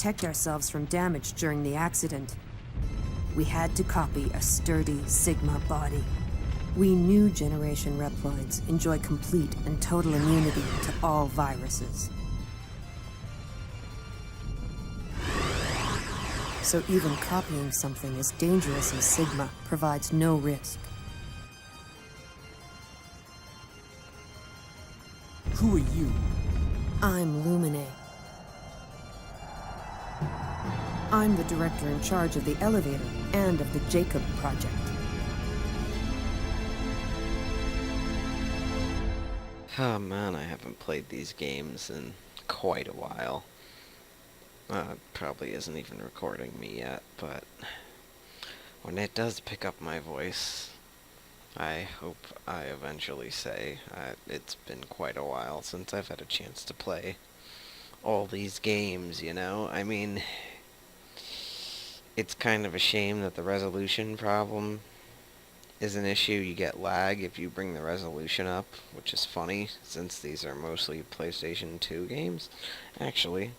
protect ourselves from damage during the accident. We had to copy a sturdy Sigma body. We knew Generation Reploids enjoy complete and total immunity to all viruses. So even copying something as dangerous as Sigma provides no risk. Who are you? I'm Lumine. I'm the director in charge of the elevator and of the Jacob Project. Oh man, I haven't played these games in quite a while. Probably isn't even recording me yet, but when it does pick up my voice, I hope I eventually say it's been quite a while since I've had a chance to play all these games, you know? I mean, it's kind of a shame that the resolution problem is an issue. You get lag if you bring the resolution up, which is funny since these are mostly PlayStation 2 games. Actually,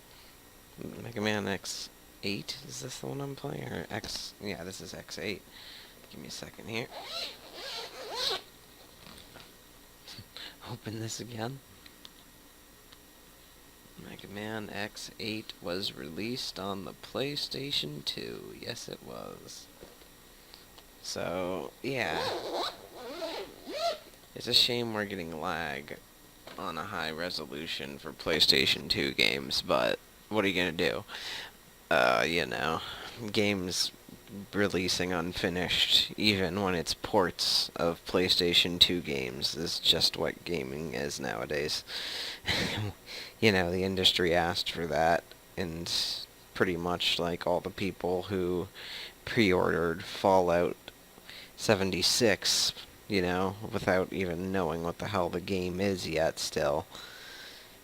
Megaman X 8, is this the one I'm playing? Or X, yeah, this is X8. Give me a second here. Open this again. Megaman X8 was released on the PlayStation 2. Yes, it was. So, yeah. It's a shame we're getting lag on a high resolution for PlayStation 2 games, but what are you gonna do? You know, games releasing unfinished, even when it's ports of PlayStation 2 games, is just what gaming is nowadays. You know, the industry asked for that, and pretty much like all the people who pre-ordered Fallout 76, you know, without even knowing what the hell the game is yet still.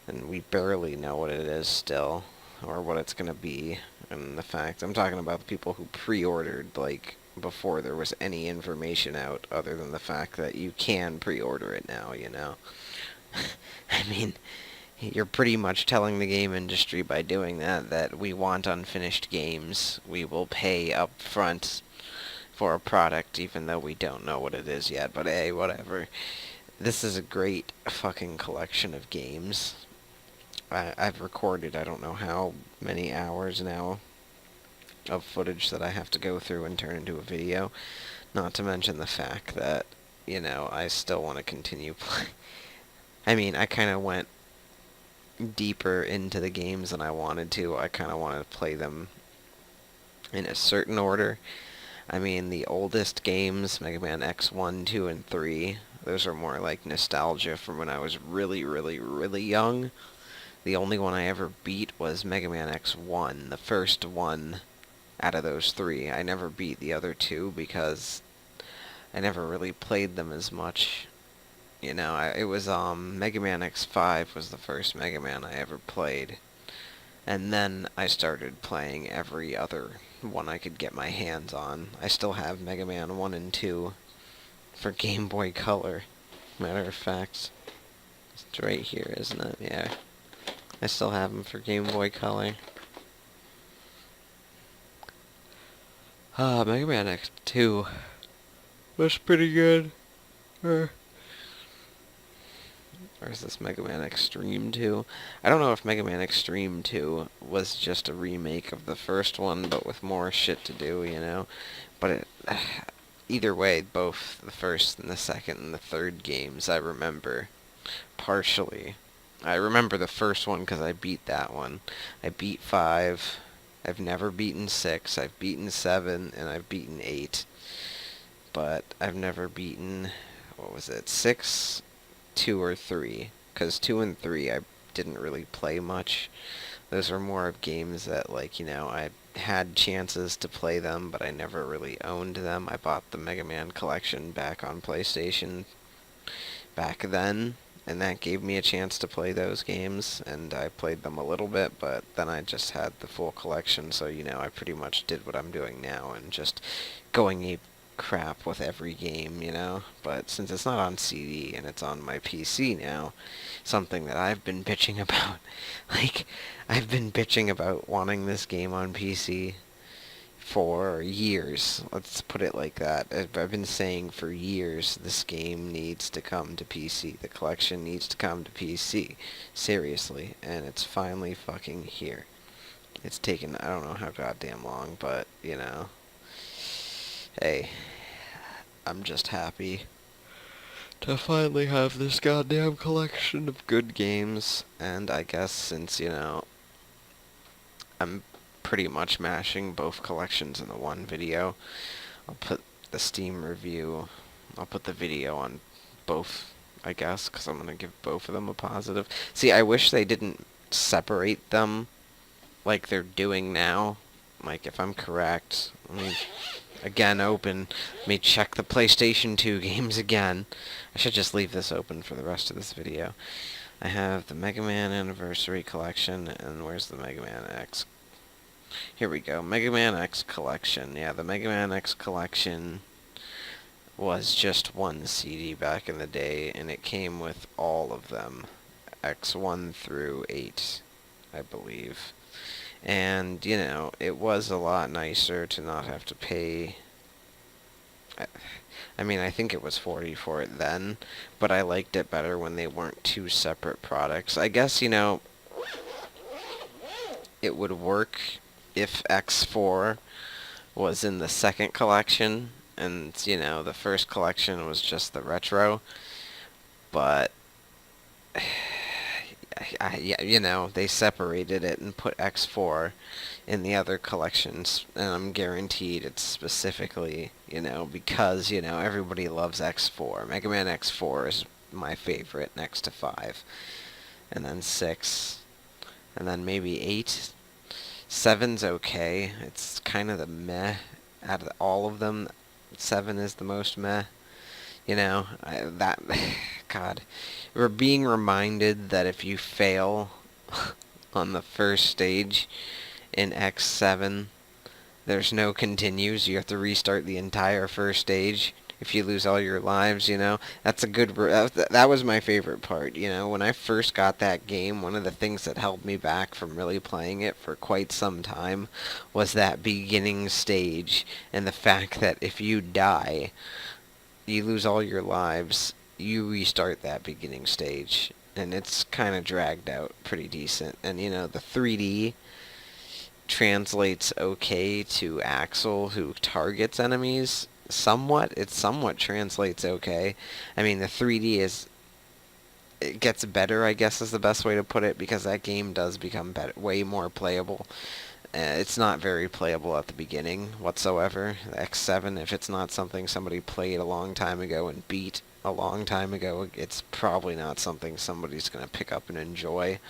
And we barely know what it is still, or what it's gonna be. And the fact, I'm talking about the people who pre-ordered, like, before there was any information out, other than the fact that you can pre-order it now, you know? I mean, you're pretty much telling the game industry by doing that we want unfinished games. We will pay up front for a product, even though we don't know what it is yet, but hey, whatever. This is a great fucking collection of games. I've recorded I don't know how many hours now of footage that I have to go through and turn into a video. Not to mention the fact that, you know, I still want to continue playing. I mean, I kind of went deeper into the games than I wanted to. I kind of wanted to play them in a certain order. I mean, the oldest games, Mega Man X 1, 2, and 3, those are more like nostalgia from when I was really, really, really young. The only one I ever beat was Mega Man X1, the first one out of those three. I never beat the other two because I never really played them as much. You know, it was, Mega Man X5 was the first Mega Man I ever played. And then I started playing every other one I could get my hands on. I still have Mega Man 1 and 2 for Game Boy Color. Matter of fact, it's right here, isn't it? Yeah. I still have them for Game Boy Color. Mega Man X2 was pretty good. Or is this Mega Man Extreme 2? I don't know if Mega Man Extreme 2 was just a remake of the first one, but with more shit to do, you know? But either way, both the first and the second and the third games I remember partially. I remember the first one because I beat that one. I beat 5. I've never beaten 6. I've beaten 7, and I've beaten 8. But I've never beaten, what was it, 6, 2, or 3. Because 2 and 3 I didn't really play much. Those are more of games that, like, you know, I had chances to play them, but I never really owned them. I bought the Mega Man collection back on PlayStation back then, and that gave me a chance to play those games, and I played them a little bit, but then I just had the full collection, so, you know, I pretty much did what I'm doing now, and just going crap with every game, you know? But since it's not on CD and it's on my PC now, something that I've been bitching about. Like, I've been bitching about wanting this game on PC for years. Let's put it like that. I've been saying for years this game needs to come to PC. The collection needs to come to PC. Seriously. And it's finally fucking here. It's taken, I don't know how goddamn long, but, you know. Hey, I'm just happy to finally have this goddamn collection of good games. And I guess since, you know, I'm pretty much mashing both collections into one video, I'll put the Steam review, I'll put the video on both, I guess, because I'm going to give both of them a positive. See, I wish they didn't separate them like they're doing now. Like, if I'm correct, let me again open, let me check the PlayStation 2 games again. I should just leave this open for the rest of this video. I have the Mega Man Anniversary Collection, and where's the Mega Man X? Here we go, Mega Man X Collection. Yeah, the Mega Man X Collection was just one CD back in the day, and it came with all of them, X1 through 8, I believe. And, you know, it was a lot nicer to not have to pay. I mean, I think it was $40 for it then, but I liked it better when they weren't two separate products. I guess, you know, it would work if X4 was in the second collection, and, you know, the first collection was just the retro, but yeah, you know, they separated it and put X4 in the other collections, and I'm guaranteed it's specifically, you know, because, you know, everybody loves X4. Mega Man X4 is my favorite next to 5, and then 6, and then maybe 8. 7's okay. It's kind of the meh. Out of all of them, 7 is the most meh. You know, God, we're being reminded that if you fail on the first stage in X7, there's no continues. You have to restart the entire first stage if you lose all your lives, you know. That's a good... That was my favorite part, you know. When I first got that game, one of the things that held me back from really playing it for quite some time was that beginning stage, and the fact that if you die, you lose all your lives, you restart that beginning stage, and it's kind of dragged out pretty decent. And, you know, the 3D translates okay to Axel, who targets enemies somewhat. It somewhat translates okay. I mean, the 3D is... It gets better, I guess is the best way to put it, because that game does become better, way more playable. It's not very playable at the beginning whatsoever. The X7, if it's not something somebody played a long time ago and beat a long time ago, it's probably not something somebody's going to pick up and enjoy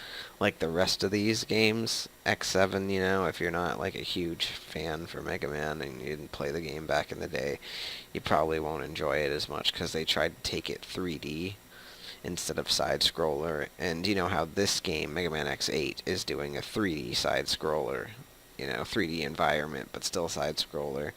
like the rest of these games. X7, you know, if you're not like a huge fan for Mega Man and you didn't play the game back in the day, you probably won't enjoy it as much because they tried to take it 3D instead of side-scroller. And you know how this game, Mega Man X8, is doing a 3D side-scroller. You know, 3D environment, but still side-scroller.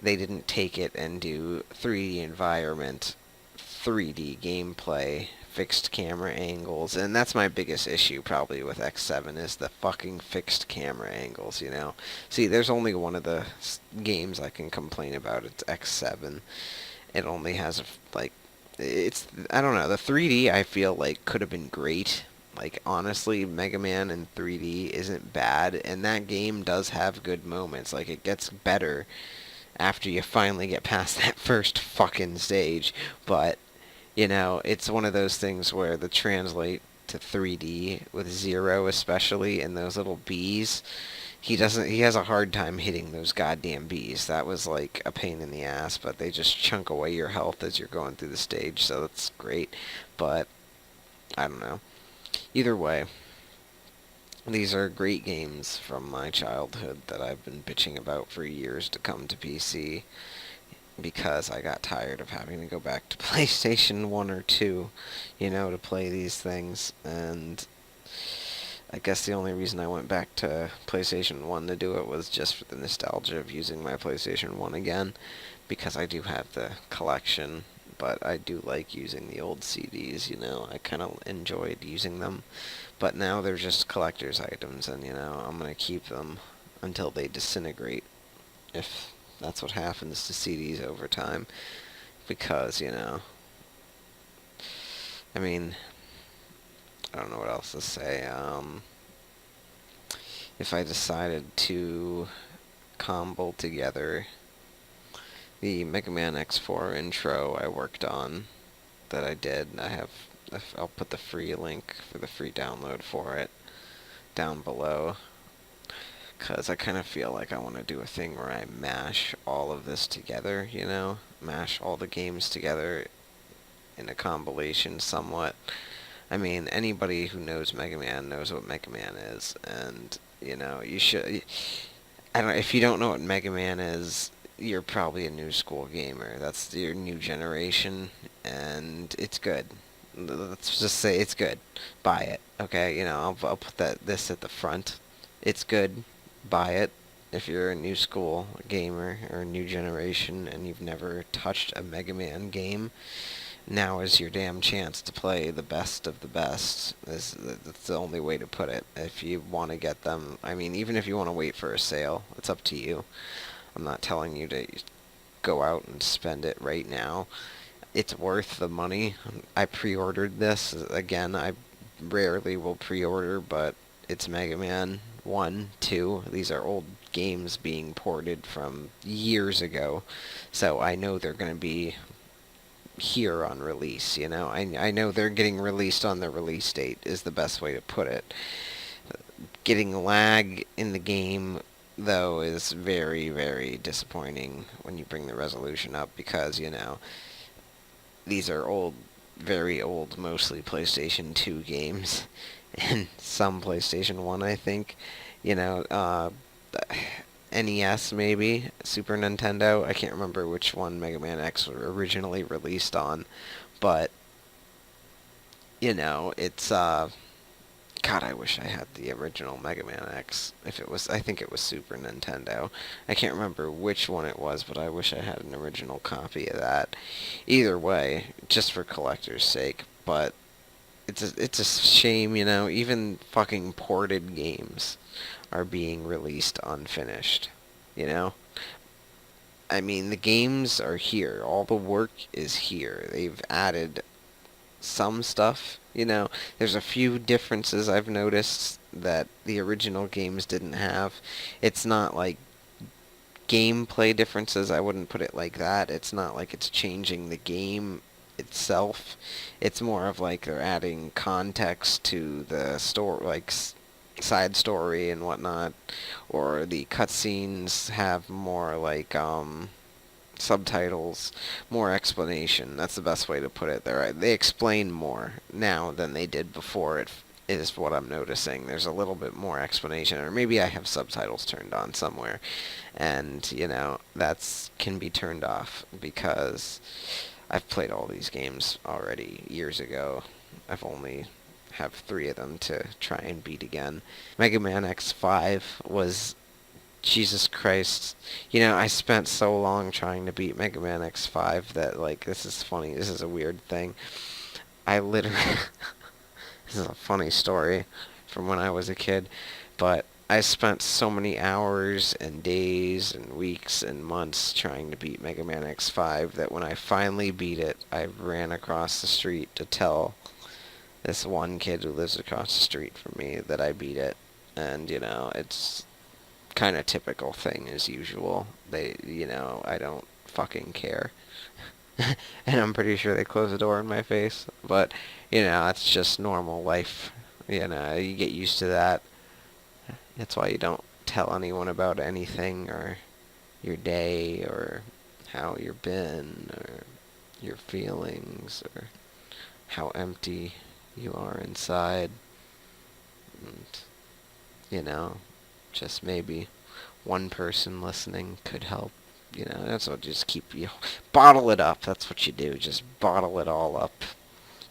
They didn't take it and do 3D environment, 3D gameplay, fixed camera angles, and that's my biggest issue probably with X7 is the fucking fixed camera angles, you know. See, there's only one of the games I can complain about, it's X7. It only has, like, it's, I don't know, the 3D I feel like could have been great. Like, honestly, Mega Man in 3D isn't bad, and that game does have good moments. Like, it gets better after you finally get past that first fucking stage, but, you know, it's one of those things where the translate to 3D with Zero especially, and those little bees, he has a hard time hitting those goddamn bees. That was like a pain in the ass, but they just chunk away your health as you're going through the stage, so that's great, but I don't know. Either way, these are great games from my childhood that I've been bitching about for years to come to PC because I got tired of having to go back to PlayStation 1 or 2, you know, to play these things. And I guess the only reason I went back to PlayStation 1 to do it was just for the nostalgia of using my PlayStation 1 again, because I do have the collection, but I do like using the old CDs, you know. I kind of enjoyed using them, but now they're just collector's items, and, you know, I'm going to keep them until they disintegrate, if that's what happens to CDs over time, because, you know, I mean, I don't know what else to say. If I decided to combo together the Megaman X4 intro I worked on, that I did, I'll put the free link for the free download for it down below, because I kind of feel like I want to do a thing where I mash all of this together, you know, mash all the games together in a compilation somewhat. I mean, anybody who knows Mega Man knows what Mega Man is, and, you know, you should... I don't. If you don't know what Mega Man is, you're probably a new school gamer. That's your new generation, and it's good. Let's just say it's good. Buy it, okay? You know, I'll put this at the front. It's good. Buy it. If you're a new school gamer or a new generation and you've never touched a Mega Man game, now is your damn chance to play the best of the best. That's the only way to put it. If you want to get them, I mean, even if you want to wait for a sale, it's up to you. I'm not telling you to go out and spend it right now. It's worth the money. I pre-ordered this. Again, I rarely will pre-order, but it's Mega Man 1, 2. These are old games being ported from years ago, so I know they're going to be here on release, you know. I know they're getting released on the release date is the best way to put it. Getting lag in the game, though, is very, very disappointing when you bring the resolution up, because, you know, these are old, very old, mostly PlayStation 2 games, and some PlayStation 1, I think. You know, NES maybe, Super Nintendo. I can't remember which one Mega Man X was originally released on, but, you know, it's, God, I wish I had the original Mega Man X. If it was, I think it was Super Nintendo. I can't remember which one it was, but I wish I had an original copy of that. Either way, just for collector's sake, but it's a shame, you know, even fucking ported games are being released unfinished, you know? I mean, the games are here. All the work is here. They've added some stuff, you know. There's a few differences I've noticed that the original games didn't have. It's not like gameplay differences, I wouldn't put it like that. It's not like it's changing the game itself. It's more of like they're adding context to the story, like side story and whatnot, or the cutscenes have more like subtitles, more explanation. That's the best way to put it. They explain more now than they did before. It is what I'm noticing. There's a little bit more explanation, or maybe I have subtitles turned on somewhere, and, you know, that's can be turned off because I've played all these games already years ago. I've only have 3 of them to try and beat again. Mega Man X5 was, Jesus Christ. You know, I spent so long trying to beat Mega Man X5 that, like, this is funny. This is a weird thing. I literally... This is a funny story from when I was a kid, but I spent so many hours and days and weeks and months trying to beat Mega Man X5 that when I finally beat it, I ran across the street to tell this one kid who lives across the street from me that I beat it. And, you know, it's kind of typical thing as usual. You know, I don't fucking care. And I'm pretty sure they closed the door in my face. But, you know, it's just normal life. You know, you get used to that. That's why you don't tell anyone about anything, or your day, or how you've been, or your feelings, or how empty you are inside. And, you know, just maybe one person listening could help. You know, that's what, just keep, you bottle it up. That's what you do. Just bottle it all up.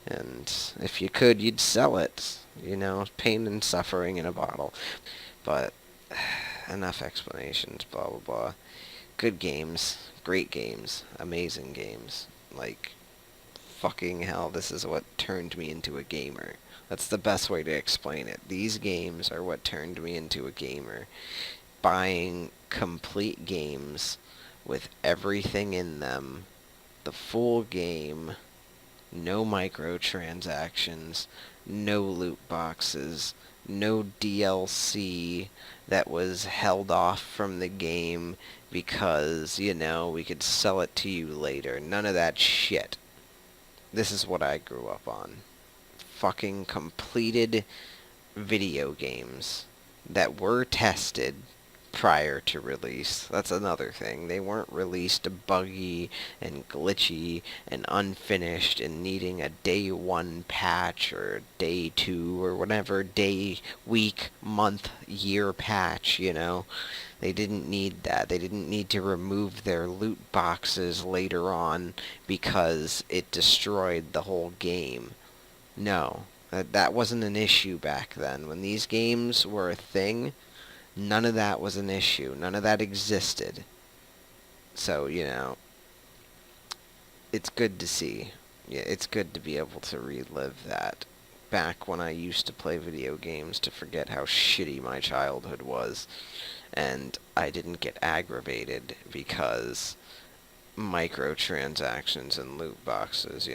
And if you could, you'd sell it. You know, pain and suffering in a bottle. But enough explanations, blah, blah, blah. good games, great games, amazing games. Like, fucking hell, this is what turned me into a gamer. That's the best way to explain it. These games are what turned me into a gamer. Buying complete games with everything in them, the full game, no microtransactions, no loot boxes, no DLC that was held off from the game because, we could sell it to you later. None of that shit. This is what I grew up on. Fucking completed video games that were tested prior to release. That's another thing. They weren't released buggy and glitchy and unfinished and needing a day 1 patch or day 2 or whatever day, week, month, year patch, They didn't need that. They didn't need to remove their loot boxes later on because it destroyed the whole game. No, that wasn't an issue back then. When these games were a thing, none of that was an issue. None of that existed. So, it's good to see. Yeah, it's good to be able to relive that. Back when I used to play video games to forget how shitty my childhood was. And I didn't get aggravated because microtransactions and loot boxes,